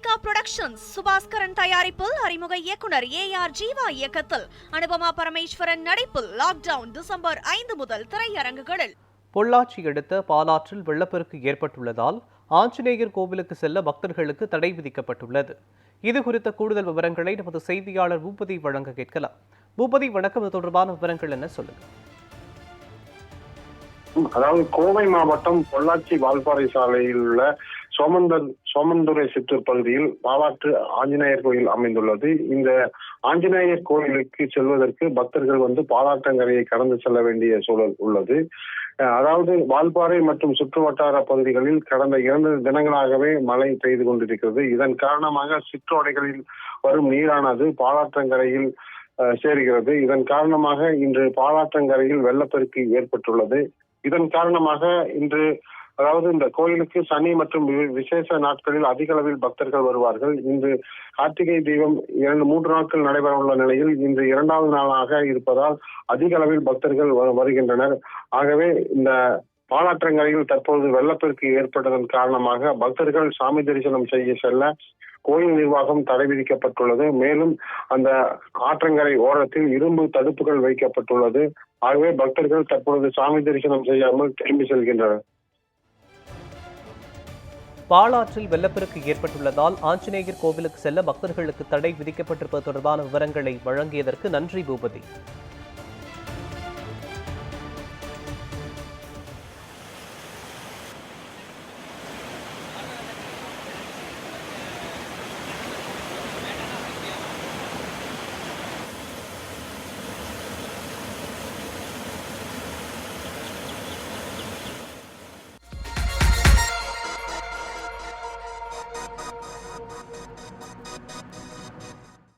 Monica Productions Subaskaran தயாரிப்பில் அறிமுக இயக்குனர் ஏஆர் ஜீவா இயக்கத்தில் அனுபமா பரமேஸ்வரன் நடிப்பில் லாக்டவுன் டிசம்பர் 5 முதல் திரையரங்குகளில். பொள்ளாச்சி அடுத்த பாலாற்றில் வெள்ளப்பெருக்கு ஏற்பட்டுள்ளதால் ஆஞ்சநேயர் கோவிலுக்கு செல்ல பக்தர்களுக்கு தடை விதிக்கப்பட்டுள்ளது. இது குறித்த கூடுதல் விவரங்களை நமது செய்தியாளர் பூபதி வழங்க கேட்கலாம். பூபதி, வணக்கம். இது தொடர்பான விவரங்கள் என்ன, சொல்லுங்க. அதாவது கோவை மாவட்டம் பொள்ளாச்சி வால்பாறை சாலையில் உள்ள சோமந்துறை சித்தூர் பகுதியில் பாலாற்று ஆஞ்சநேயர் கோயில் அமைந்துள்ளது. இந்த ஆஞ்சநேயர் கோயிலுக்கு செல்வதற்கு பக்தர்கள் பாலாற்றங்கரையை கடந்து செல்ல வேண்டிய சூழல் உள்ளது. அதாவது வால்பாறை மற்றும் சுற்றுவட்டார பகுதிகளில் கடந்த 2 தினங்களாகவே மழை பெய்து கொண்டிருக்கிறது. இதன் காரணமாக சிற்றோடைகளில் வரும் நீரானது பாலாற்றங்கரையில் சேருகிறது. இதன் காரணமாக இன்று பாலாற்றங்கரையில் வெள்ளப்பெருக்கு ஏற்பட்டுள்ளது. இதன் காரணமாக இன்று இந்த கோயிலுக்கு சனி மற்றும் விசேஷ நாட்களில் அதிக அளவில் பக்தர்கள் வருவார்கள். இன்று கார்த்திகை தீபம் 2-3 நாட்கள் நடைபெற உள்ள நிலையில் இன்று 2வது நாளாக இருப்பதால் அதிக அளவில் பக்தர்கள் வருகின்றனர். ஆகவே இந்த பாலாற்றங்கரையில் தற்போது வெள்ளப்பெருக்கு ஏற்பட்டதன் காரணமாக பக்தர்கள் சாமி தரிசனம் செய்ய செல்ல கோயில் நிர்வாகம் தடை விதிக்கப்பட்டுள்ளது. மேலும் அந்த ஆற்றங்கரை ஓரத்தில் இரும்பு தடுப்புகள் வைக்கப்பட்டுள்ளது. ஆகவே பக்தர்கள் தற்பொழுது சாமி தரிசனம் செய்யாமல் திரும்பி செல்கின்றனர். பாலாற்றில் வெள்ளப்பெருக்கு ஏற்பட்டுள்ளதால் ஆஞ்சநேயர் கோவிலுக்கு செல்ல பக்தர்களுக்கு தடை விதிக்கப்பட்டிருப்பது தொடர்பான விவரங்களை வழங்கியதற்கு நன்றி பூபதி.